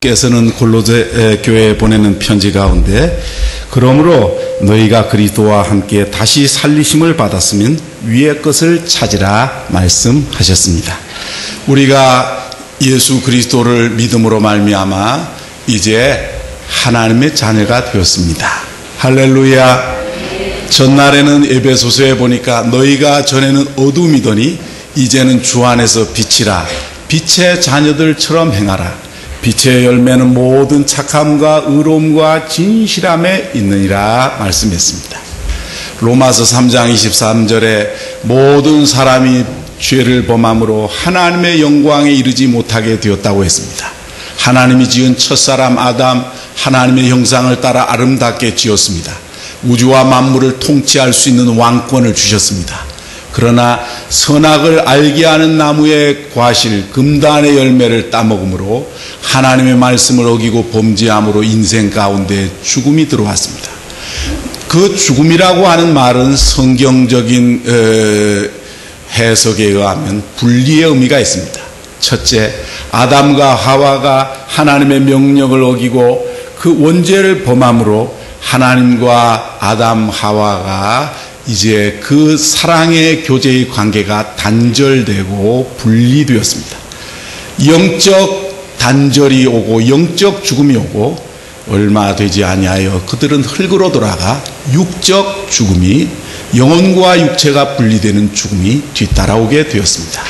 께서는 골로새 교회에 보내는 편지 가운데 그러므로 너희가 그리스도와 함께 다시 살리심을 받았으면 위의 것을 찾으라 말씀하셨습니다. 우리가 예수 그리스도를 믿음으로 말미암아 이제 하나님의 자녀가 되었습니다. 할렐루야. 전날에는 에베소서에 보니까 너희가 전에는 어둠이더니 이제는 주 안에서 빛이라. 빛의 자녀들처럼 행하라. 빛의 열매는 모든 착함과 의로움과 진실함에 있느니라 말씀했습니다. 로마서 3장 23절에 모든 사람이 죄를 범함으로 하나님의 영광에 이르지 못하게 되었다고 했습니다. 하나님이 지은 첫사람 아담, 하나님의 형상을 따라 아름답게 지었습니다. 우주와 만물을 통치할 수 있는 왕권을 주셨습니다. 그러나 선악을 알게 하는 나무의 과실, 금단의 열매를 따먹음으로 하나님의 말씀을 어기고 범죄함으로 인생 가운데 죽음이 들어왔습니다. 그 죽음이라고 하는 말은 성경적인 해석에 의하면 분리의 의미가 있습니다. 첫째, 아담과 하와가 하나님의 명령을 어기고 그 원죄를 범함으로 하나님과 아담, 하와가 이제 그 사랑의 교제의 관계가 단절되고 분리되었습니다. 영적 단절이 오고 영적 죽음이 오고 얼마 되지 아니하여 그들은 흙으로 돌아가 육적 죽음이, 영혼과 육체가 분리되는 죽음이 뒤따라오게 되었습니다.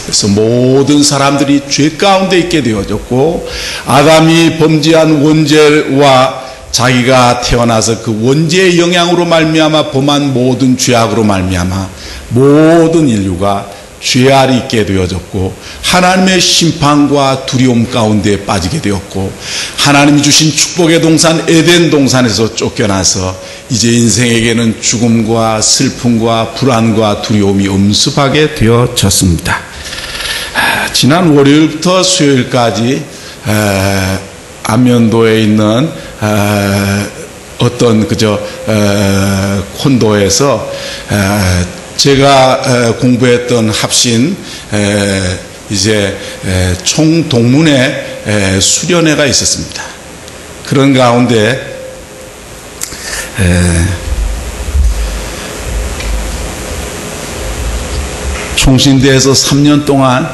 그래서 모든 사람들이 죄 가운데 있게 되어졌고 아담이 범죄한 원죄와 자기가 태어나서 그 원죄의 영향으로 말미암아 범한 모든 죄악으로 말미암아 모든 인류가 죄아래 있게 되어졌고 하나님의 심판과 두려움 가운데 빠지게 되었고 하나님이 주신 축복의 동산 에덴 동산에서 쫓겨나서 이제 인생에게는 죽음과 슬픔과 불안과 두려움이 엄습하게 되어졌습니다. 지난 월요일부터 수요일까지 안면도에 있는 어떤 콘도에서 제가 공부했던 합신 이제 총동문회 수련회가 있었습니다. 그런 가운데 총신대에서 3년 동안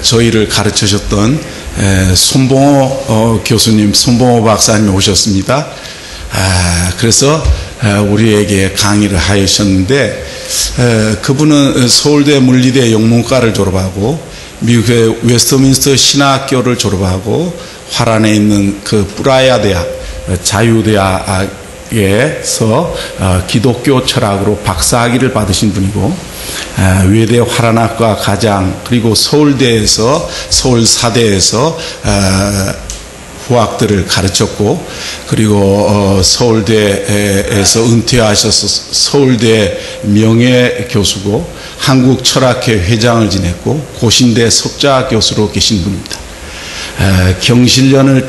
저희를 가르치셨던 손봉호 교수님, 손봉호 박사님이 오셨습니다. 그래서 우리에게 강의를 하셨는데 그분은 서울대 물리대 영문과를 졸업하고 미국의 웨스트민스터 신학교를 졸업하고 화란에 있는 그 뿌라야 대학, 자유대학에서 기독교 철학으로 박사학위를 받으신 분이고 외대 화란학과 가장, 그리고 서울대에서 서울사대에서 후학들을 가르쳤고 그리고 서울대에서 은퇴하셔서 서울대 명예교수고 한국철학회 회장을 지냈고 고신대 석좌 교수로 계신 분입니다. 경실련을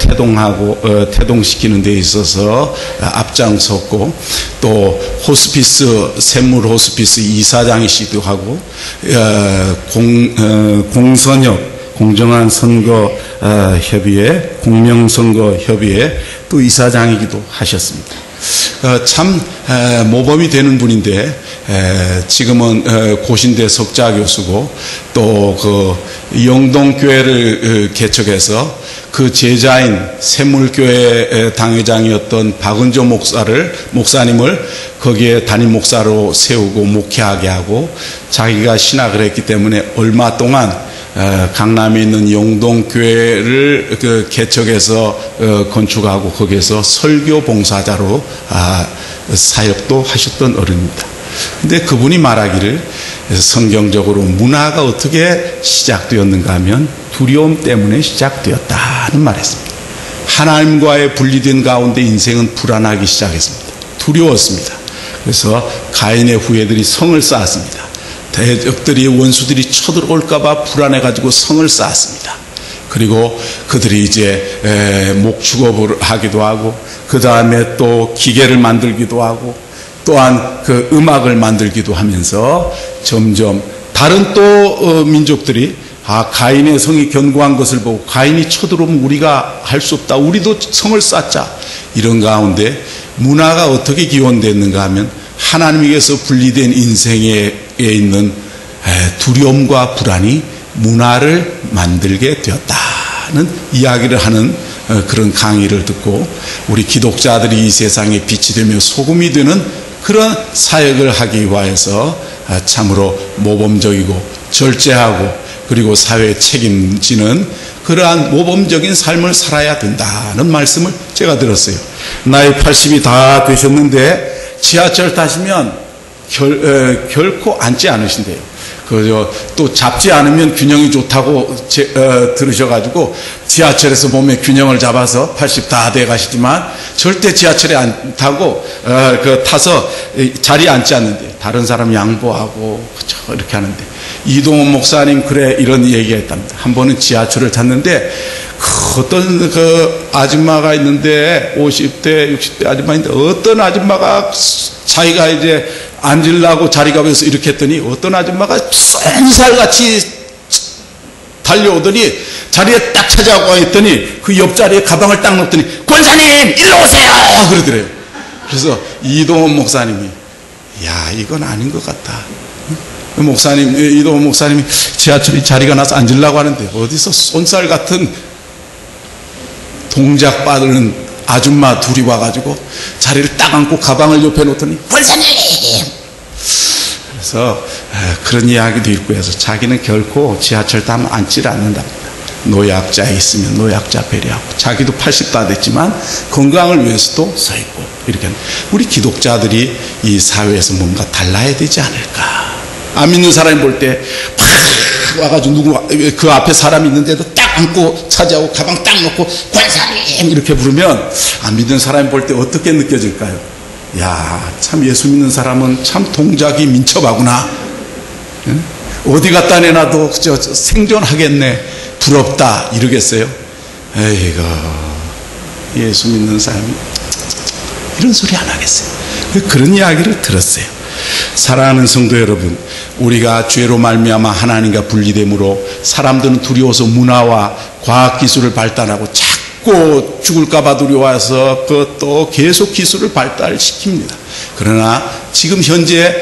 태동시키는 데 있어서 앞장섰고 또 호스피스, 샘물 호스피스 이사장이시기도 하고 공선협, 공정한 선거 협의회, 공명선거 협의회 또 이사장이기도 하셨습니다. 참 모범이 되는 분인데 지금은 고신대 석좌 교수고 또 그 영동교회를 개척해서 그 제자인 샘물교회 당회장이었던 박은조 목사님을 거기에 담임 목사로 세우고 목회하게 하고 자기가 신학을 했기 때문에 얼마 동안 강남에 있는 영동교회를 개척해서 건축하고 거기에서 설교 봉사자로 사역도 하셨던 어른입니다. 근데 그분이 말하기를 성경적으로 문화가 어떻게 시작되었는가 하면 두려움 때문에 시작되었다는 말했습니다. 하나님과의 분리된 가운데 인생은 불안하기 시작했습니다. 두려웠습니다. 그래서 가인의 후예들이 성을 쌓았습니다. 대적들이, 원수들이 쳐들어올까봐 불안해가지고 성을 쌓았습니다. 그리고 그들이 이제 목축업을 하기도 하고 그 다음에 또 기계를 만들기도 하고 또한 그 음악을 만들기도 하면서 점점 다른 또 민족들이 가인의 성이 견고한 것을 보고 가인이 쳐들어오면 우리가 할 수 없다. 우리도 성을 쌓자. 이런 가운데 문화가 어떻게 기원됐는가 하면 하나님에게서 분리된 인생에 있는 두려움과 불안이 문화를 만들게 되었다는 이야기를 하는 그런 강의를 듣고 우리 기독자들이 이 세상에 빛이 되며 소금이 되는 그런 사역을 하기 위하여서 참으로 모범적이고 절제하고 그리고 사회에 책임지는 그러한 모범적인 삶을 살아야 된다는 말씀을 제가 들었어요. 나이 80이 다 되셨는데 지하철 타시면 결코 앉지 않으신대요. 또 잡지 않으면 균형이 좋다고 들으셔가지고 지하철에서 몸의 균형을 잡아서 80 다 돼 가시지만 절대 지하철에 안 타고 타서 자리에 앉지 않는데 다른 사람 양보하고 그쵸 이렇게 하는데 이동원 목사님 그래 이런 얘기했답니다. 한 번은 지하철을 탔는데 어떤 아줌마가 있는데 50대 60대 아줌마인데 어떤 아줌마가 자기가 이제 앉으려고 자리가 비어서 이렇게 했더니 어떤 아줌마가 쏜살같이 달려오더니 자리에 딱 찾아오고 했더니 그 옆자리에 가방을 딱 놓더니 권사님 일로 오세요 그러더래요. 그래서 이동원 목사님이 야 이건 아닌 것 같다. 목사님 이동원 목사님이 지하철에 자리가 나서 앉으려고 하는데 어디서 쏜살 같은 동작 받는 아줌마 둘이 와가지고 자리를 딱 앉고 가방을 옆에 놓더니 권사님 그래서 그런 이야기도 있고 해서 자기는 결코 지하철 타면 앉지를 않는답니다. 노약자에 있으면 노약자 배려하고 자기도 80 다 됐지만 건강을 위해서도 서 있고 이렇게 우리 기독자들이 이 사회에서 뭔가 달라야 되지 않을까. 안 믿는 사람이 볼 때 팍 와가지고 누구 그 앞에 사람이 있는데도 딱 앉고 차지하고 가방 딱 놓고 권사님 이렇게 부르면 안 믿는 사람이 볼 때 어떻게 느껴질까요? 야, 참 예수 믿는 사람은 참 동작이 민첩하구나. 응? 어디 갖다 내놔도 생존하겠네. 부럽다 이러겠어요? 에이구 예수 믿는 사람이 이런 소리 안 하겠어요. 그런 이야기를 들었어요. 사랑하는 성도 여러분, 우리가 죄로 말미암아 하나님과 분리됨으로 사람들은 두려워서 문화와 과학기술을 발달하고 자꾸 죽을까봐 두려워해서 그것도 계속 기술을 발달시킵니다. 그러나 지금 현재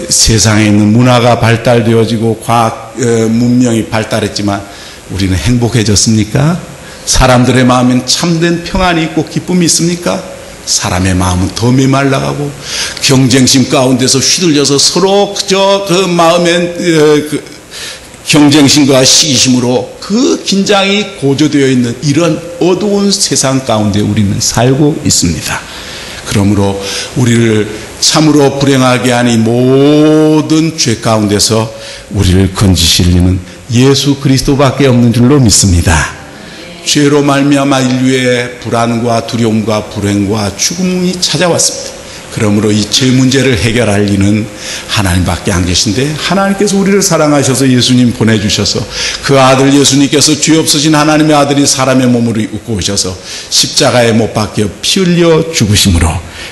세상에 있는 문화가 발달되어지고 과학 문명이 발달했지만 우리는 행복해졌습니까? 사람들의 마음엔 참된 평안이 있고 기쁨이 있습니까? 사람의 마음은 더 메말라가고 경쟁심 가운데서 휘둘려서 서로 그 마음엔 경쟁심과 시기심으로 그 긴장이 고조되어 있는 이런 어두운 세상 가운데 우리는 살고 있습니다. 그러므로 우리를 참으로 불행하게 하니 모든 죄 가운데서 우리를 건지실 이는 예수 그리스도밖에 없는 줄로 믿습니다. 죄로 말미암아 인류의 불안과 두려움과 불행과 죽음이 찾아왔습니다. 그러므로 이 죄 문제를 해결할 이는 하나님밖에 안 계신데 하나님께서 우리를 사랑하셔서 예수님 보내주셔서 그 아들 예수님께서 죄 없으신 하나님의 아들이 사람의 몸으로 입고 오셔서 십자가에 못 박혀 피 흘려 죽으심으로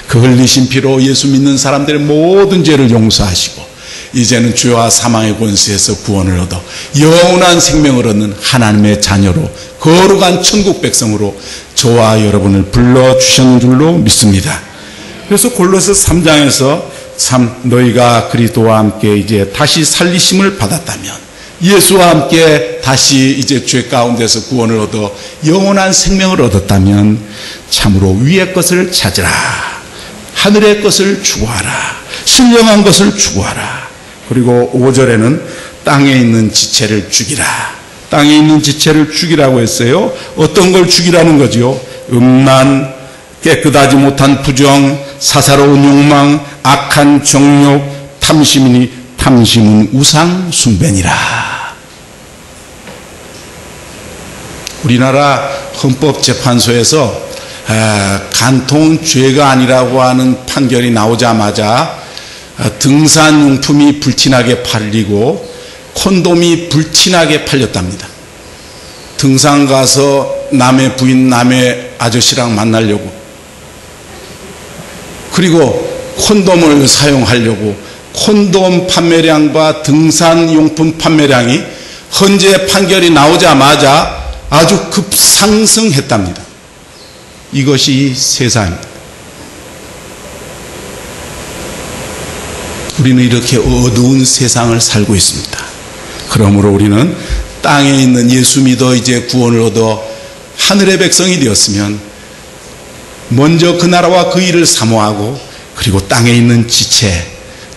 그 흘리신 피로 예수 믿는 사람들의 모든 죄를 용서하시고 이제는 죄와 사망의 권세에서 구원을 얻어 영원한 생명을 얻는 하나님의 자녀로 거룩한 천국 백성으로 저와 여러분을 불러주셨는 줄로 믿습니다. 그래서 골로새 3장에서 참 너희가 그리스도와 함께 이제 다시 살리심을 받았다면 예수와 함께 다시 이제 죄 가운데서 구원을 얻어 영원한 생명을 얻었다면 참으로 위의 것을 찾으라. 하늘의 것을 추구하라. 신령한 것을 추구하라. 그리고 5절에는 땅에 있는 지체를 죽이라. 땅에 있는 지체를 죽이라고 했어요. 어떤 걸 죽이라는 거죠? 음란, 깨끗하지 못한 부정, 사사로운 욕망, 악한 정욕, 탐심이니 탐심은 우상 숭배니라. 우리나라 헌법재판소에서 간통 죄가 아니라고 하는 판결이 나오자마자 등산용품이 불티나게 팔리고 콘돔이 불티나게 팔렸답니다. 등산 가서 남의 부인, 남의 아저씨랑 만나려고 그리고 콘돔을 사용하려고 콘돔 판매량과 등산용품 판매량이 헌재 판결이 나오자마자 아주 급상승했답니다. 이것이 세상입니다. 우리는 이렇게 어두운 세상을 살고 있습니다. 그러므로 우리는 땅에 있는 예수 믿어 이제 구원을 얻어 하늘의 백성이 되었으면 먼저 그 나라와 그 일을 사모하고, 그리고 땅에 있는 지체,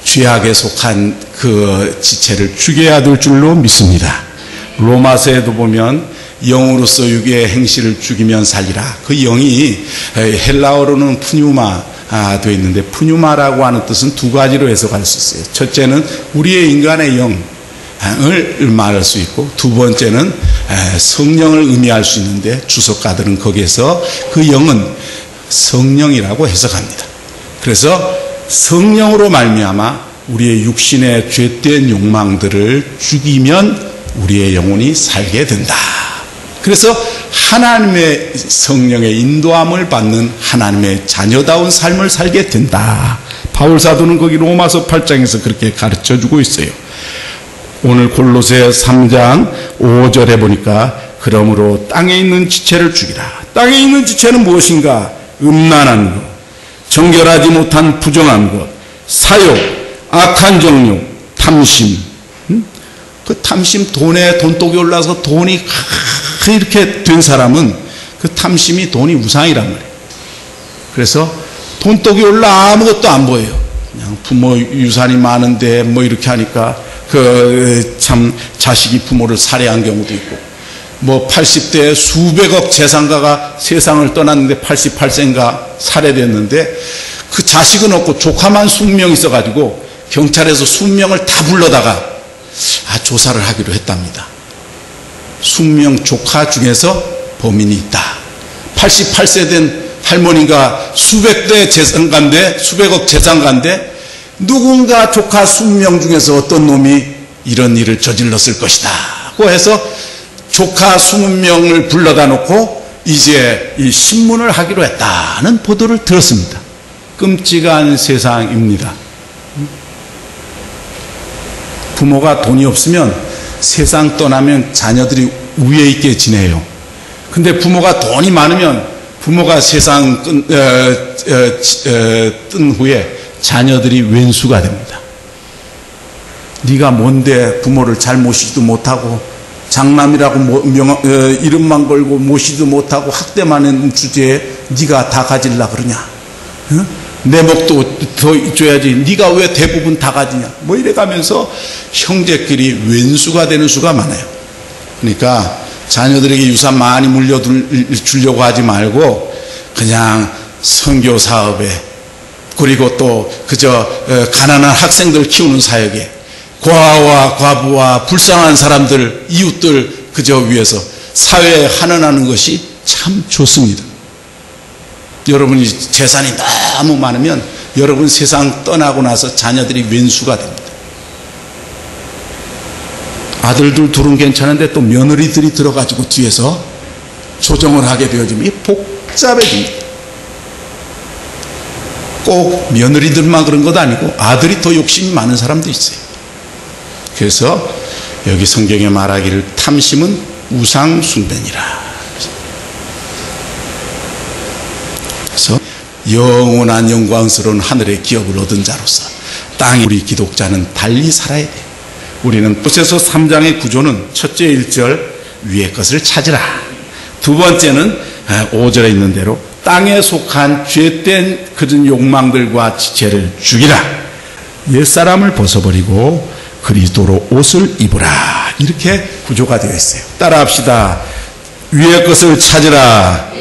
죄악에 속한 그 지체를 죽여야 될 줄로 믿습니다. 로마서에도 보면 영으로서 육의 행실을 죽이면 살리라. 그 영이 헬라어로는 푸뉴마 되어 있는데, 푸뉴마라고 하는 뜻은 두 가지로 해석할 수 있어요. 첫째는 우리의 인간의 영을 말할 수 있고, 두 번째는 성령을 의미할 수 있는데, 주석가들은 거기에서 그 영은 성령이라고 해석합니다. 그래서 성령으로 말미암아 우리의 육신의 죄된 욕망들을 죽이면 우리의 영혼이 살게 된다. 그래서 하나님의 성령의 인도함을 받는 하나님의 자녀다운 삶을 살게 된다. 바울 사도는 거기 로마서 8장에서 그렇게 가르쳐주고 있어요. 오늘 골로새 3장 5절에 보니까 그러므로 땅에 있는 지체를 죽이라. 땅에 있는 지체는 무엇인가? 음란한 것, 정결하지 못한 부정한 것, 사욕, 악한 정욕, 탐심. 그 탐심, 돈독이 올라서 돈이 이렇게 된 사람은 그 탐심이 돈이 우상이란 말이에요. 그래서 돈독이 올라 아무것도 안 보여요. 그냥 부모 유산이 많은데 뭐 이렇게 하니까 참 자식이 부모를 살해한 경우도 있고, 뭐 80대에 수백억 재산가가 세상을 떠났는데 88세인가 살해됐는데, 그 자식은 없고 조카만 20명 있어가지고 경찰에서 20명을 다 불러다가 조사를 하기로 했답니다. 20명 조카 중에서 범인이 있다. 88세 된 할머니가 수백 대 재산가인데, 수백억 재산가인데, 누군가 조카 20명 중에서 어떤 놈이 이런 일을 저질렀을 것이다 고 해서 조카 20명을 불러다 놓고 이제 이 신문을 하기로 했다는 보도를 들었습니다. 끔찍한 세상입니다. 부모가 돈이 없으면 세상 떠나면 자녀들이 위에 있게 지내요. 근데 부모가 돈이 많으면 부모가 세상 뜬 후에 자녀들이 왼수가 됩니다. 네가 뭔데 부모를 잘 모시지도 못하고 장남이라고 이름만 걸고 모시지도 못하고 학대만 했는 주제에 네가 다 가질라 그러냐? 응? 내 목도 더 줘야지. 네가 왜 대부분 다 가지냐? 뭐 이래가면서 형제끼리 왼수가 되는 수가 많아요. 그러니까 자녀들에게 유산 많이 물려주려고 하지 말고 그냥 선교 사업에, 그리고 또 그저 가난한 학생들 키우는 사역에, 고아와 과부와 불쌍한 사람들, 이웃들 그저 위해서 사회에 환원하는 것이 참 좋습니다. 여러분이 재산이 너무 많으면 여러분 세상 떠나고 나서 자녀들이 왼수가 됩니다. 아들들 둘은 괜찮은데 또 며느리들이 들어가지고 뒤에서 조정을 하게 되어지면 복잡해집니다. 꼭 며느리들만 그런 것도 아니고 아들이 더 욕심이 많은 사람도 있어요. 그래서 여기 성경에 말하기를 탐심은 우상 숭배니라. 그래서 영원한 영광스러운 하늘의 기업을 얻은 자로서 땅에 우리 기독자는 달리 살아야 돼요. 우리는 고린도서 3장의 구조는 첫째 1절 위의 것을 찾으라. 두 번째는 5절에 있는 대로 땅에 속한 죄된 그런 욕망들과 지체를 죽이라. 옛사람을 벗어버리고 그리스도로 옷을 입으라. 이렇게 구조가 되어 있어요. 따라합시다. 위의 것을 찾으라.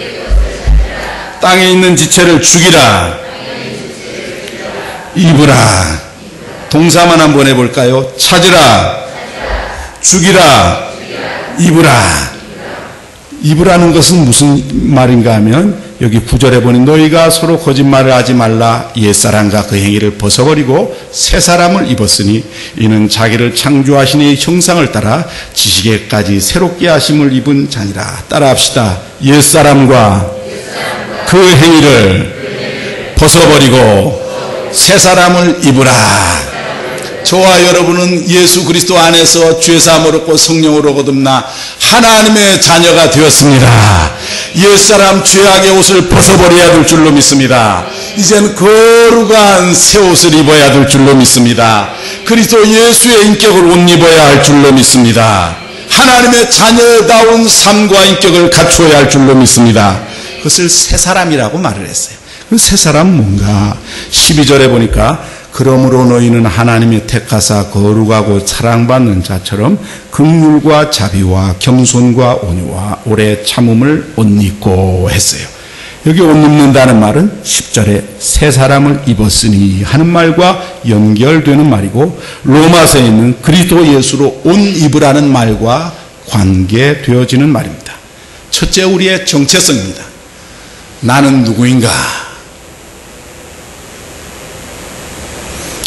땅에 있는 지체를 죽이라. 입으라. 동사만 한번 해볼까요? 찾으라. 죽이라. 입으라. 입으라는 것은 무슨 말인가 하면 여기 9절에 보니 너희가 서로 거짓말을 하지 말라. 옛사람과 그 행위를 벗어버리고 새 사람을 입었으니 이는 자기를 창조하신 이의 형상을 따라 지식에까지 새롭게 하심을 입은 자니라. 따라합시다. 옛사람과 그 행위를 벗어버리고 새 사람을 입으라. 저와 여러분은 예수 그리스도 안에서 죄사함을 얻고 성령으로 거듭나 하나님의 자녀가 되었습니다. 옛사람 죄악의 옷을 벗어버려야 될 줄로 믿습니다. 이제는 거룩한 새 옷을 입어야 될 줄로 믿습니다. 그리스도 예수의 인격을 옷 입어야 할 줄로 믿습니다. 하나님의 자녀다운 삶과 인격을 갖추어야 할 줄로 믿습니다. 그것을 새 사람이라고 말을 했어요. 그 새 사람은 뭔가 12절에 보니까 그러므로 너희는 하나님의 택하사 거룩하고 사랑받는 자처럼 긍휼과 자비와 겸손과 온유와 오래 참음을 옷 입고 했어요. 여기 옷 입는다는 말은 10절에 새 사람을 입었으니 하는 말과 연결되는 말이고 로마서에 있는 그리스도 예수로 옷 입으라는 말과 관계되어지는 말입니다. 첫째, 우리의 정체성입니다. 나는 누구인가?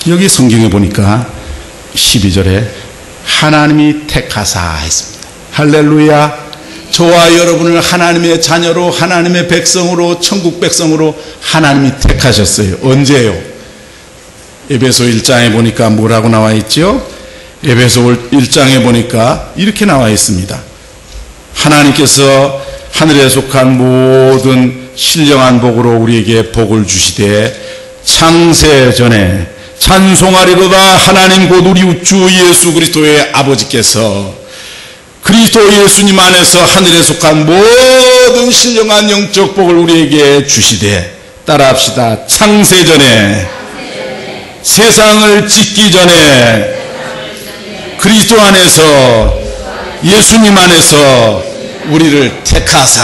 여기 성경에 보니까 12절에 하나님이 택하사 했습니다. 할렐루야. 저와 여러분을 하나님의 자녀로, 하나님의 백성으로, 천국 백성으로 하나님이 택하셨어요. 언제요? 에베소 1장에 보니까 뭐라고 나와 있죠? 에베소 1장에 보니까 이렇게 나와 있습니다. 하나님께서 하늘에 속한 모든 신령한 복으로 우리에게 복을 주시되 창세 전에 찬송하리로다 하나님 곧 우리 주 예수 그리스도의 아버지께서 그리스도 예수님 안에서 하늘에 속한 모든 신령한 영적 복을 우리에게 주시되 따라합시다. 창세 전에 세상을 짓기 전에 그리스도 안에서 예수님 안에서 우리를 택하사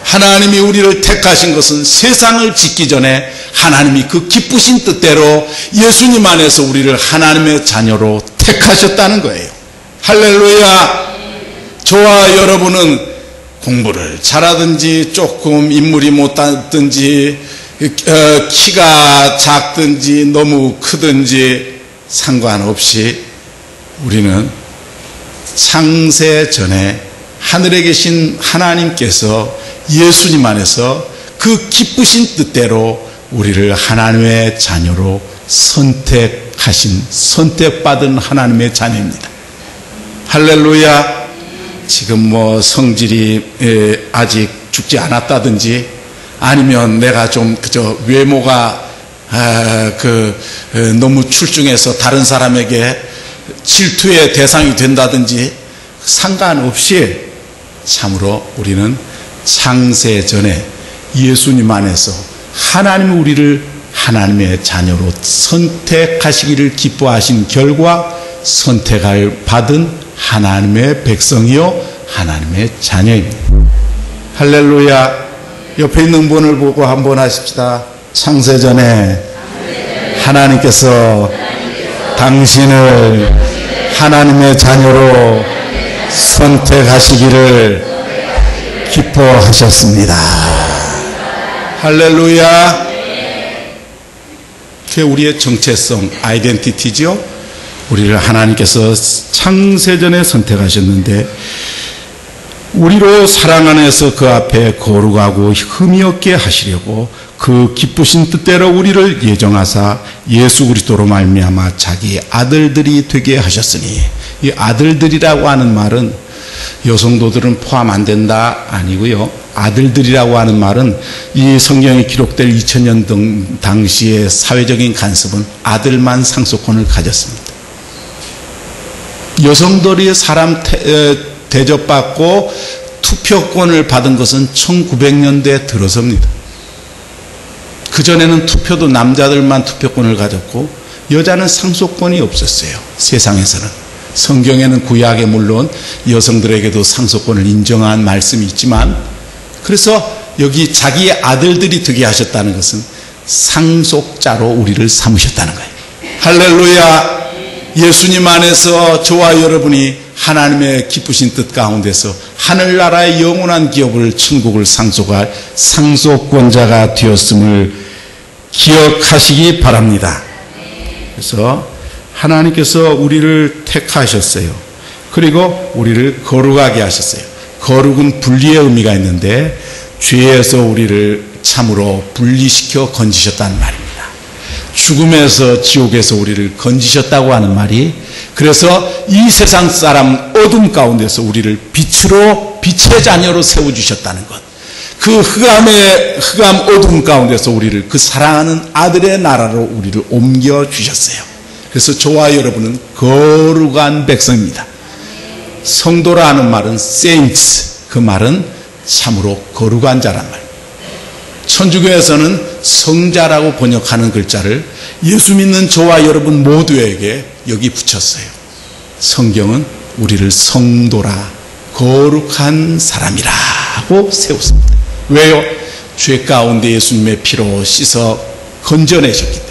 하나님이 우리를 택하신 것은 세상을 짓기 전에 하나님이 그 기쁘신 뜻대로 예수님 안에서 우리를 하나님의 자녀로 택하셨다는 거예요. 할렐루야. 저와 여러분은 공부를 잘하든지 조금 인물이 못하든지 키가 작든지 너무 크든지 상관없이 우리는 창세 전에 하늘에 계신 하나님께서 예수님 안에서 그 기쁘신 뜻대로 우리를 하나님의 자녀로 선택받은 하나님의 자녀입니다. 할렐루야. 지금 뭐 성질이 아직 죽지 않았다든지 아니면 내가 좀 그저 외모가 너무 출중해서 다른 사람에게 질투의 대상이 된다든지 상관없이 참으로 우리는 창세 전에 예수님 안에서 하나님이 우리를 하나님의 자녀로 선택하시기를 기뻐하신 결과 선택을 받은 하나님의 백성이요 하나님의 자녀입니다. 할렐루야. 옆에 있는 분을 보고 한번 하십시다. 창세 전에 하나님께서 당신을 하나님의 자녀로 선택하시기를 기뻐하셨습니다. 할렐루야. 그게 우리의 정체성, 아이덴티티죠. 우리를 하나님께서 창세전에 선택하셨는데 우리로 사랑 안에서 그 앞에 거룩하고 흠이 없게 하시려고 그 기쁘신 뜻대로 우리를 예정하사 예수 그리스도로 말미암아 자기 아들들이 되게 하셨으니, 이 아들들이라고 하는 말은 여성도들은 포함 안 된다 아니고요. 아들들이라고 하는 말은 이 성경에 기록될 2000년 당시의 사회적인 간섭은 아들만 상속권을 가졌습니다. 여성들이 사람 대접받고 투표권을 받은 것은 1900년대 들어서입니다. 그전에는 투표도 남자들만 투표권을 가졌고 여자는 상속권이 없었어요. 세상에서는. 성경에는 구약에 물론 여성들에게도 상속권을 인정한 말씀이 있지만, 그래서 여기 자기의 아들들이 되게 하셨다는 것은 상속자로 우리를 삼으셨다는 거예요. 할렐루야. 예수님 안에서 저와 여러분이 하나님의 기쁘신 뜻 가운데서 하늘나라의 영원한 기업을, 천국을 상속할 상속권자가 되었음을 기억하시기 바랍니다. 그래서 하나님께서 우리를 택하셨어요. 그리고 우리를 거룩하게 하셨어요. 거룩은 분리의 의미가 있는데 죄에서 우리를 참으로 분리시켜 건지셨다는 말입니다. 죽음에서 지옥에서 우리를 건지셨다고 하는 말이, 그래서 이 세상 사람 어둠 가운데서 우리를 빛의 자녀로 세워주셨다는 것, 그 흑암 어둠 가운데서 우리를 그 사랑하는 아들의 나라로 우리를 옮겨주셨어요. 그래서 저와 여러분은 거룩한 백성입니다. 성도라는 말은 saints, 그 말은 참으로 거룩한 자란 말입니다. 천주교에서는 성자라고 번역하는 글자를 예수 믿는 저와 여러분 모두에게 여기 붙였어요. 성경은 우리를 성도라, 거룩한 사람이라고 세웠습니다. 왜요? 죄 가운데 예수님의 피로 씻어 건져내셨기 때문에,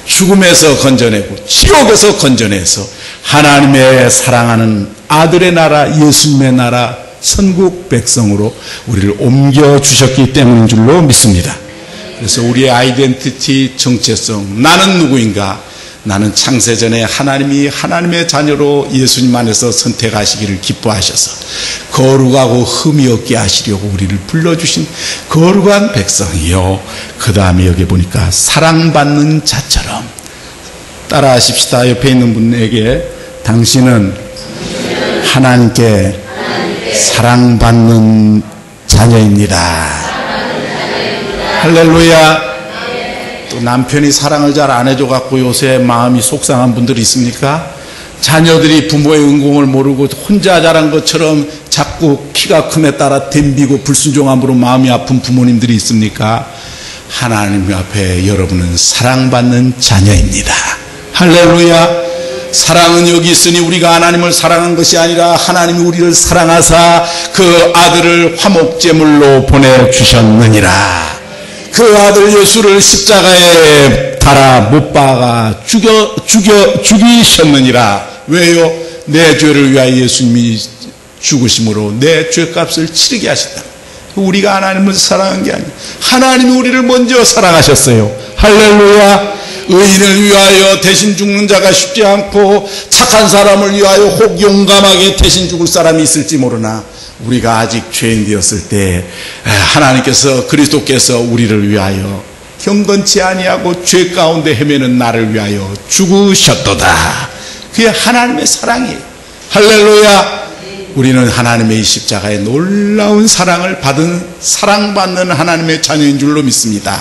죽음에서 건져내고 지옥에서 건져내서 하나님의 사랑하는 아들의 나라, 예수님의 나라, 천국 백성으로 우리를 옮겨주셨기 때문인 줄로 믿습니다. 그래서 우리의 아이덴티티, 정체성, 나는 누구인가? 나는 창세전에 하나님이 하나님의 자녀로 예수님 안에서 선택하시기를 기뻐하셔서 거룩하고 흠이 없게 하시려고 우리를 불러주신 거룩한 백성이요, 그 다음에 여기 보니까 사랑받는 자처럼. 따라 하십시다. 옆에 있는 분에게, 당신은 하나님께 사랑받는 자녀입니다. 할렐루야. 또 남편이 사랑을 잘 안 해줘갖고 요새 마음이 속상한 분들이 있습니까? 자녀들이 부모의 은공을 모르고 혼자 자란 것처럼 자꾸 키가 큼에 따라 덤비고 불순종함으로 마음이 아픈 부모님들이 있습니까? 하나님 앞에 여러분은 사랑받는 자녀입니다. 할렐루야. 사랑은 여기 있으니 우리가 하나님을 사랑한 것이 아니라 하나님이 우리를 사랑하사 그 아들을 화목제물로 보내주셨느니라. 그 아들 예수를 십자가에 달아 못 박아 죽이셨느니라. 왜요? 내 죄를 위하여 예수님이 죽으심으로 내 죄값을 치르게 하셨다. 우리가 하나님을 사랑한 게 아니에요. 하나님이 우리를 먼저 사랑하셨어요. 할렐루야. 의인을 위하여 대신 죽는 자가 쉽지 않고 착한 사람을 위하여 혹 용감하게 대신 죽을 사람이 있을지 모르나, 우리가 아직 죄인 되었을 때 하나님께서, 그리스도께서 우리를 위하여 경건치 아니하고 죄 가운데 헤매는 나를 위하여 죽으셨도다. 그게 하나님의 사랑이에요. 할렐루야. 우리는 하나님의 이 십자가의 놀라운 사랑을 받은, 사랑받는 하나님의 자녀인 줄로 믿습니다.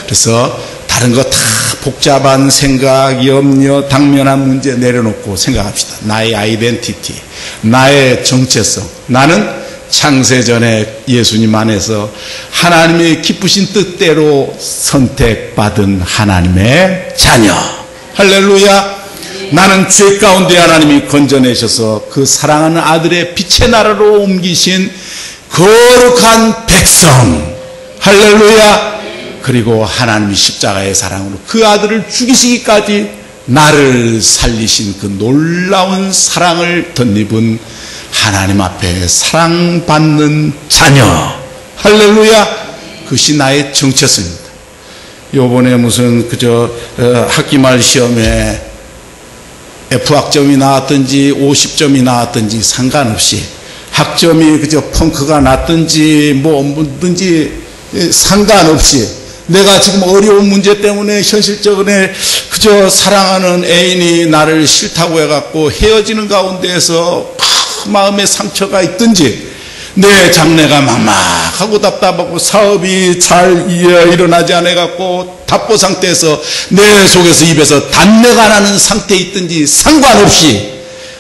그래서 다른 거 다 복잡한 생각, 염려, 당면한 문제 내려놓고 생각합시다. 나의 아이덴티티, 나의 정체성. 나는 창세전에 예수님 안에서 하나님의 기쁘신 뜻대로 선택받은 하나님의 자녀. 할렐루야. 나는 죄 가운데 하나님이 건져내셔서 그 사랑하는 아들의 빛의 나라로 옮기신 거룩한 백성. 할렐루야. 그리고 하나님이 십자가의 사랑으로 그 아들을 죽이시기까지 나를 살리신 그 놀라운 사랑을 덧입은 하나님 앞에 사랑받는 자녀. 할렐루야. 그것이 나의 정체성입니다. 요번에 무슨 학기말 시험에 F학점이 나왔든지 50점이 나왔든지 상관없이, 학점이 펑크가 났든지 뭐든지 상관없이, 내가 지금 어려운 문제 때문에 현실적으로 사랑하는 애인이 나를 싫다고 해갖고 헤어지는 가운데에서 마음의 상처가 있든지, 내 장래가 막막하고 답답하고 사업이 잘 일어나지 않아갖고 답보 상태에서 내 속에서 입에서 단내가 나는 상태에 있든지 상관없이,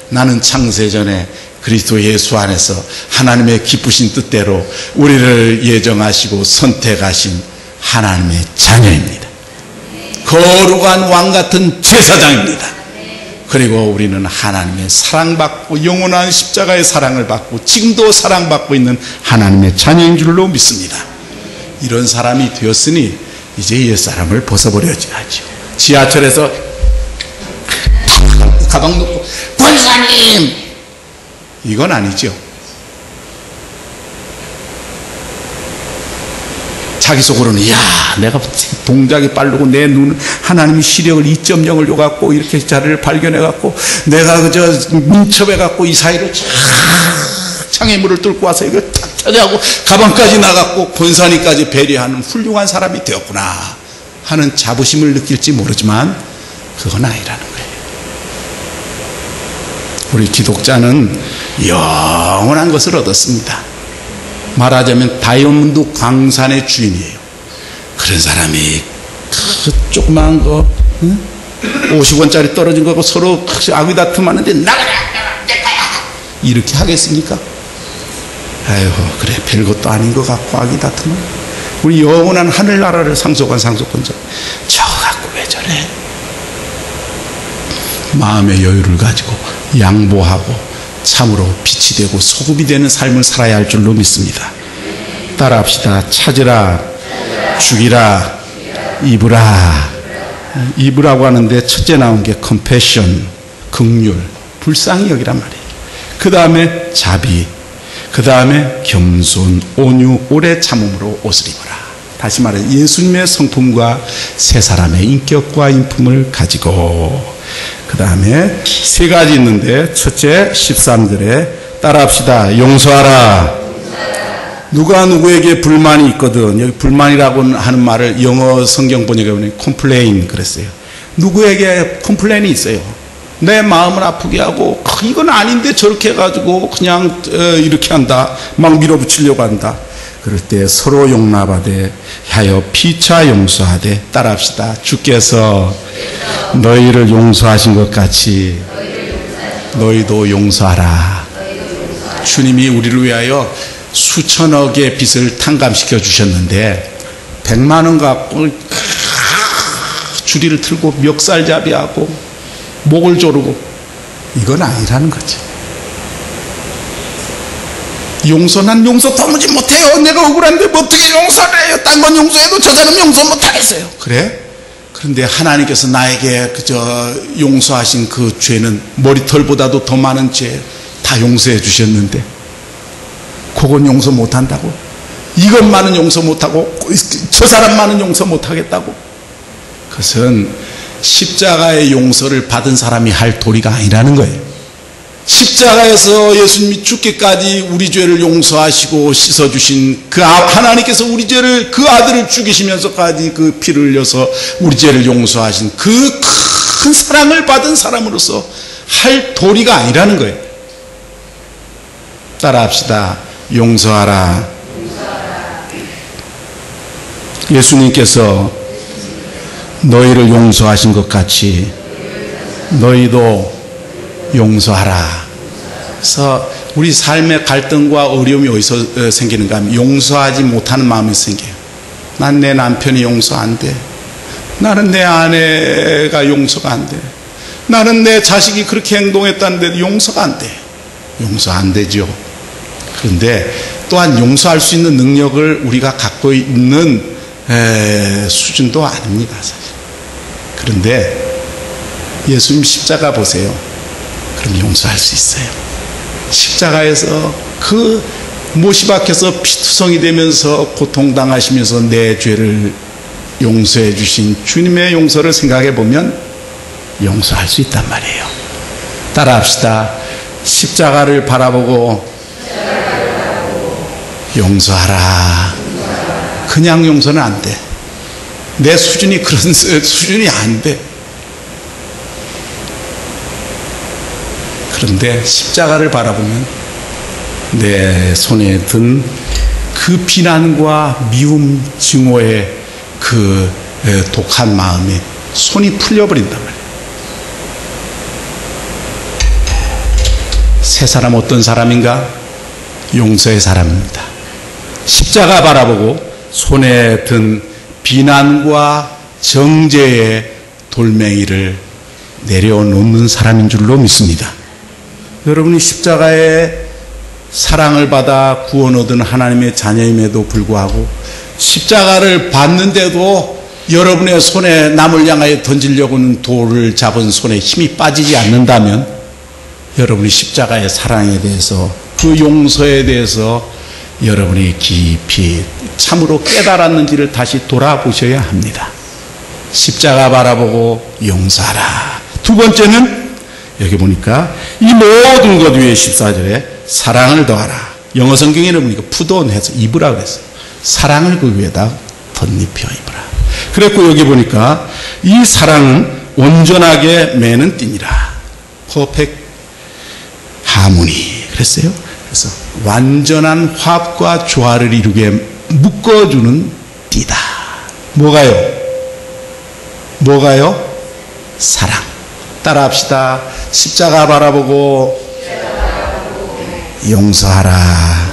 나는 창세전에 그리스도 예수 안에서 하나님의 기쁘신 뜻대로 우리를 예정하시고 선택하신 하나님의 자녀입니다. 거룩한 왕같은 제사장입니다. 그리고 우리는 하나님의 사랑받고 영원한 십자가의 사랑을 받고 지금도 사랑받고 있는 하나님의 자녀인 줄로 믿습니다. 이런 사람이 되었으니 이제 옛사람을 벗어버려야죠. 지하철에서 가방 놓고 권사님, 이건 아니죠. 자기 속으로는, 야, 내가 동작이 빠르고 내 눈, 하나님이 시력을 2.0을 줘갖고 이렇게 자리를 발견해갖고 내가 민첩해갖고 이 사이로 창의물을 뚫고 와서 이거 탁 찾아하고 가방까지 나갔고 권사님까지 배려하는 훌륭한 사람이 되었구나. 하는 자부심을 느낄지 모르지만 그건 아니라는 거예요. 우리 기독자는 영원한 것을 얻었습니다. 말하자면 다이아몬드 광산의 주인이에요. 그런 사람이 그 조그마한 거 50원짜리 떨어진 거고 서로 아귀다툼하는데 나가라 이렇게 하겠습니까? 아이고 그래 별것도 아닌 것 같고 아귀다툼은 우리 영원한 하늘나라를 상속한 상속권자 저거 갖고 왜 저래? 마음의 여유를 가지고 양보하고 참으로 빛이 되고 소금이 되는 삶을 살아야 할 줄로 믿습니다. 따라합시다. 찾으라, 죽이라, 입으라. 입으라고 하는데 첫째 나온 게 compassion, 긍휼, 불쌍히 여기란 말이에요. 그 다음에 자비, 그 다음에 겸손, 온유, 오래 참음으로 옷을 입어라. 다시 말해 예수님의 성품과 세 사람의 인격과 인품을 가지고 그 다음에 세 가지 있는데 첫째 13절에 따라합시다. 용서하라. 누가 누구에게 불만이 있거든. 여기 불만이라고 하는 말을 영어 성경 번역에 보면 complain 그랬어요. 누구에게 컴플레인이 있어요. 내 마음을 아프게 하고 이건 아닌데 저렇게 해가지고 그냥 이렇게 한다. 막 밀어붙이려고 한다. 그럴 때 서로 용납하되 하여 피차 용서하되 따라합시다. 주께서 너희를 용서하신 것 같이 너희도 용서하라. 주님이 우리를 위하여 수천억의 빚을 탕감시켜 주셨는데 100만 원 갖고 주리를 틀고 멱살잡이하고 목을 조르고 이건 아니라는 거지. 난 용서 도무지 못해요. 내가 억울한데 뭐 어떻게 용서를 해요. 딴 건 용서해도 저 사람 용서 못하겠어요. 그래? 그런데 하나님께서 나에게 그저 용서하신 그 죄는 머리털보다도 더 많은 죄 다 용서해 주셨는데 그건 용서 못한다고? 이것만은 용서 못하고 저 사람만은 용서 못하겠다고? 그것은 십자가의 용서를 받은 사람이 할 도리가 아니라는 거예요. 십자가에서 예수님이 죽기까지 우리 죄를 용서하시고 씻어주신 그 하나님께서 우리 죄를 그 아들을 죽이시면서까지 그 피를 흘려서 우리 죄를 용서하신 그 큰 사랑을 받은 사람으로서 할 도리가 아니라는 거예요. 따라합시다. 용서하라. 예수님께서 너희를 용서하신 것 같이 너희도 용서하라. 그래서 우리 삶의 갈등과 어려움이 어디서 생기는가 하면 용서하지 못하는 마음이 생겨요. 난 내 남편이 용서 안 돼. 나는 내 아내가 용서가 안 돼. 나는 내 자식이 그렇게 행동했다는데 용서가 안 돼. 용서 안 되죠. 그런데 또한 용서할 수 있는 능력을 우리가 갖고 있는 수준도 아닙니다, 사실. 그런데 예수님 십자가 보세요. 그럼 용서할 수 있어요. 십자가에서 그 못이 박혀서 피투성이 되면서 고통당하시면서 내 죄를 용서해 주신 주님의 용서를 생각해 보면 용서할 수 있단 말이에요. 따라합시다. 십자가를 바라보고 용서하라. 그냥 용서는 안 돼. 내 수준이 그런 수준이 안 돼. 그런데 십자가를 바라보면 내 손에 든 그 비난과 미움, 증오의 그 독한 마음에 손이 풀려버린단 말이에요. 세 사람 어떤 사람인가? 용서의 사람입니다. 십자가 바라보고 손에 든 비난과 정죄의 돌멩이를 내려놓는 사람인 줄로 믿습니다. 여러분이 십자가의 사랑을 받아 구원 얻은 하나님의 자녀임에도 불구하고 십자가를 받는데도 여러분의 손에 남을 향하여 던지려고는 돌을 잡은 손에 힘이 빠지지 않는다면 여러분이 십자가의 사랑에 대해서 그 용서에 대해서 여러분이 깊이 참으로 깨달았는지를 다시 돌아보셔야 합니다. 십자가 바라보고 용서하라. 두 번째는 여기 보니까 이 모든 것 위에 14절에 사랑을 더하라. 영어 성경에는 보니까 put on 해서 입으라 그랬어요. 사랑을 그 위에다 덧입혀 입으라. 그랬고 여기 보니까 이 사랑은 온전하게 매는 띠니라. 퍼펙트 하모니 그랬어요. 그래서 완전한 화합과 조화를 이루게 묶어주는 띠다. 뭐가요? 사랑. 따라합시다. 십자가 바라보고 용서하라.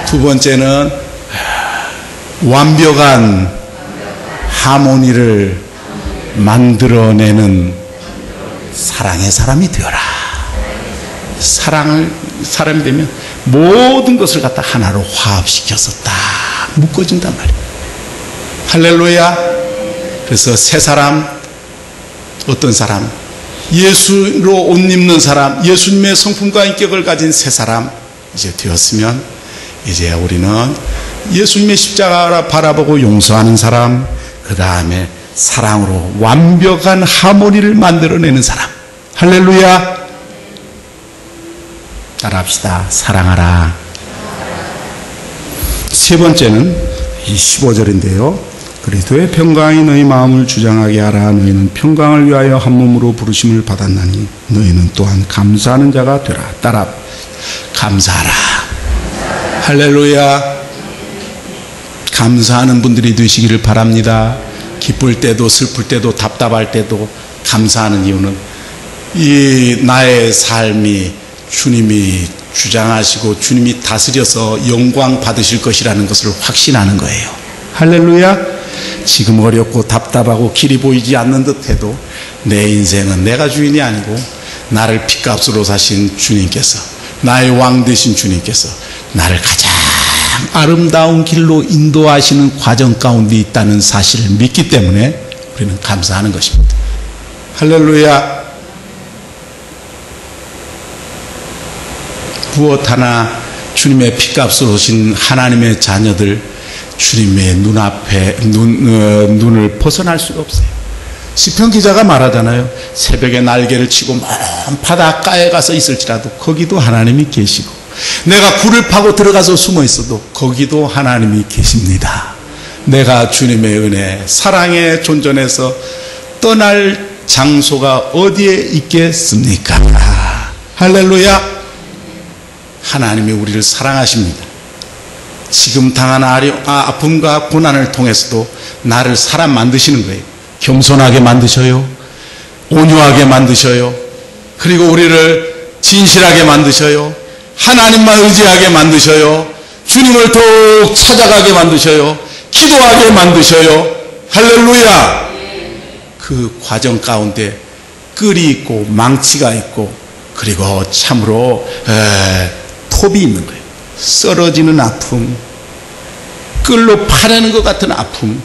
두 번째는 완벽한 하모니를 만들어내는 사랑의 사람이 되어라. 사람이 되면 모든 것을 갖다 하나로 화합시켜서 딱 묶어준단 말이에요. 할렐루야. 그래서 새 사람, 어떤 사람? 예수로 옷 입는 사람, 예수님의 성품과 인격을 가진 새 사람 이제 되었으면 이제 우리는 예수님의 십자가를 바라보고 용서하는 사람, 그 다음에 사랑으로 완벽한 하모니를 만들어내는 사람. 할렐루야. 따라합시다. 사랑하라. 세 번째는 이 15절인데요. 그리스도의 평강이 너희 마음을 주장하게 하라. 너희는 평강을 위하여 한 몸으로 부르심을 받았나니 너희는 또한 감사하는 자가 되라. 따라 감사하라. 할렐루야. 감사하는 분들이 되시기를 바랍니다. 기쁠 때도 슬플 때도 답답할 때도 감사하는 이유는 이 나의 삶이 주님이 주장하시고 주님이 다스려서 영광 받으실 것이라는 것을 확신하는 거예요. 할렐루야. 지금 어렵고 답답하고 길이 보이지 않는 듯해도 내 인생은 내가 주인이 아니고 나를 핏값으로 사신 주님께서, 나의 왕 되신 주님께서 나를 가장 아름다운 길로 인도하시는 과정 가운데 있다는 사실을 믿기 때문에 우리는 감사하는 것입니다. 할렐루야. 무엇 하나 주님의 핏값으로 오신 하나님의 자녀들, 주님의 눈앞에 눈을 벗어날 수가 없어요. 시편 기자가 말하잖아요. 새벽에 날개를 치고 먼 바닷가에 가서 있을지라도 거기도 하나님이 계시고, 내가 굴을 파고 들어가서 숨어 있어도 거기도 하나님이 계십니다. 내가 주님의 은혜, 사랑의 존전에서 떠날 장소가 어디에 있겠습니까? 할렐루야. 하나님이 우리를 사랑하십니다. 지금 당한 아픔과 고난을 통해서도 나를 사람 만드시는 거예요. 겸손하게 만드셔요. 온유하게 만드셔요. 그리고 우리를 진실하게 만드셔요. 하나님만 의지하게 만드셔요. 주님을 더욱 찾아가게 만드셔요. 기도하게 만드셔요. 할렐루야. 그 과정 가운데 끌이 있고 망치가 있고 그리고 참으로 톱이 있는 거예요. 썰어지는 아픔, 끌로 파내는 것 같은 아픔,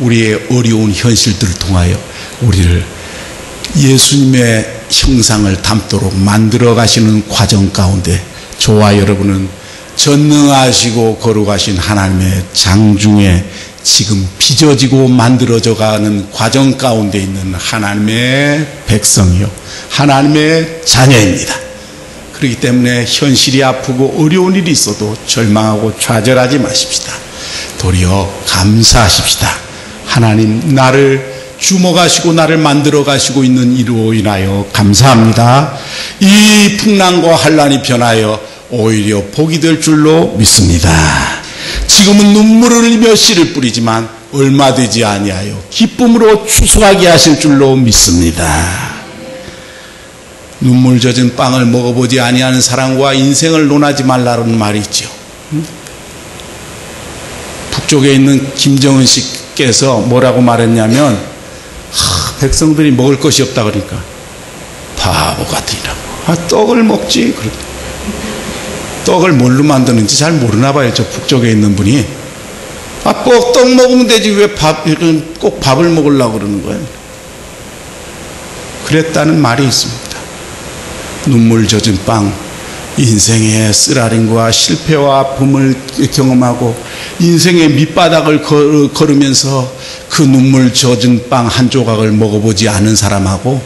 우리의 어려운 현실들을 통하여 우리를 예수님의 형상을 담도록 만들어 가시는 과정 가운데 저와 여러분은 전능하시고 거룩하신 하나님의 장중에 지금 빚어지고 만들어져 가는 과정 가운데 있는 하나님의 백성이요, 하나님의 자녀입니다. 그렇기 때문에 현실이 아프고 어려운 일이 있어도 절망하고 좌절하지 마십시다. 도리어 감사하십시다. 하나님, 나를 주목하시고 나를 만들어 가시고 있는 이로 인하여 감사합니다. 이 풍랑과 환란이 변하여 오히려 복이 될 줄로 믿습니다. 지금은 눈물을 흘리며 씨를 뿌리지만 얼마 되지 아니하여 기쁨으로 추수하게 하실 줄로 믿습니다. 눈물 젖은 빵을 먹어보지 아니하는 사람과 인생을 논하지 말라는 말이 있죠. 북쪽에 있는 김정은 씨께서 뭐라고 말했냐면, 백성들이 먹을 것이 없다 그러니까 바보 같으니라고. 떡을 먹지. 떡을 뭘로 만드는지 잘 모르나 봐요. 저 북쪽에 있는 분이. 떡 먹으면 되지 왜 꼭 밥을 먹으려고 그러는 거예요. 그랬다는 말이 있습니다. 눈물 젖은 빵, 인생의 쓰라림과 실패와 아픔을 경험하고 인생의 밑바닥을 걸으면서 그 눈물 젖은 빵 한 조각을 먹어보지 않은 사람하고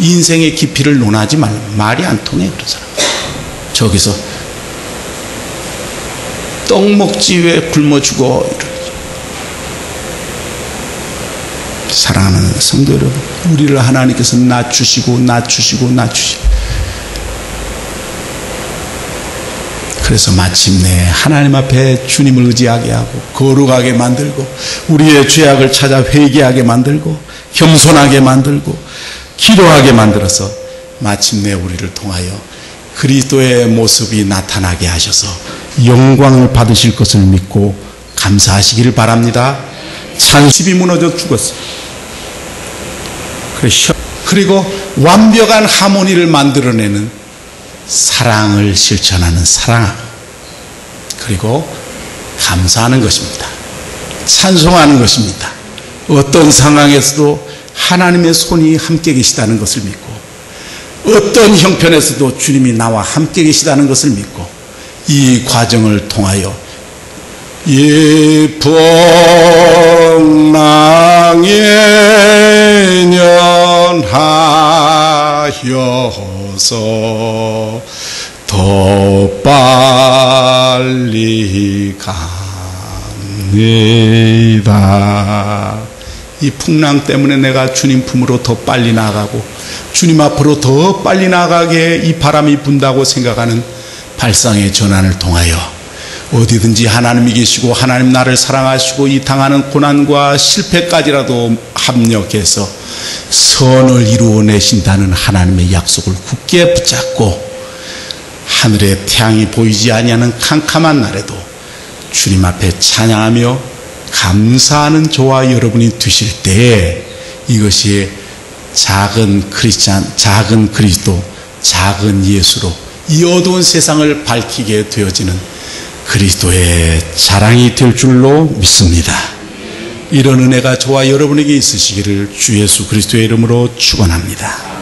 인생의 깊이를 논하지 말라. 말이 안 통해. 그런 사람. 저기서 떡 먹지 왜 굶어 죽어. 사랑하는 성도 여러분, 우리를 하나님께서 낮추시고 그래서 마침내 하나님 앞에 주님을 의지하게 하고 거룩하게 만들고 우리의 죄악을 찾아 회개하게 만들고 겸손하게 만들고 기도하게 만들어서 마침내 우리를 통하여 그리스도의 모습이 나타나게 하셔서 영광을 받으실 것을 믿고 감사하시기를 바랍니다. 찬십이 무너져 죽었어요. 그리고 완벽한 하모니를 만들어내는 사랑을 실천하는 사랑, 그리고 감사하는 것입니다. 찬송하는 것입니다. 어떤 상황에서도 하나님의 손이 함께 계시다는 것을 믿고 어떤 형편에서도 주님이 나와 함께 계시다는 것을 믿고 이 과정을 통하여 풍랑연하여서 더 빨리 갑니다. 이 풍랑 때문에 내가 주님 품으로 더 빨리 나가고 주님 앞으로 더 빨리 나가게 이 바람이 분다고 생각하는 발상의 전환을 통하여 어디든지 하나님이 계시고 하나님 나를 사랑하시고 이 당하는 고난과 실패까지라도 합력해서 선을 이루어내신다는 하나님의 약속을 굳게 붙잡고 하늘에 태양이 보이지 아니하는 캄캄한 날에도 주님 앞에 찬양하며 감사하는 저와 여러분이 되실 때에 이것이 작은 크리스찬, 작은 그리스도, 작은 예수로 이 어두운 세상을 밝히게 되어지는 그리스도의 자랑이 될 줄로 믿습니다. 이런 은혜가 저와 여러분에게 있으시기를 주 예수 그리스도의 이름으로 축원합니다.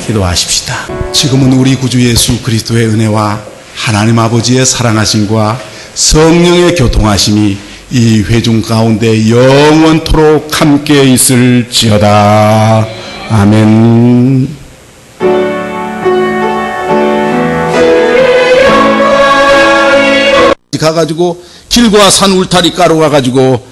기도하십시다. 지금은 우리 구주 예수 그리스도의 은혜와 하나님 아버지의 사랑하심과 성령의 교통하심이 이 회중 가운데 영원토록 함께 있을지어다. 아멘. 가가지고 길과 산 울타리 가로 가가지고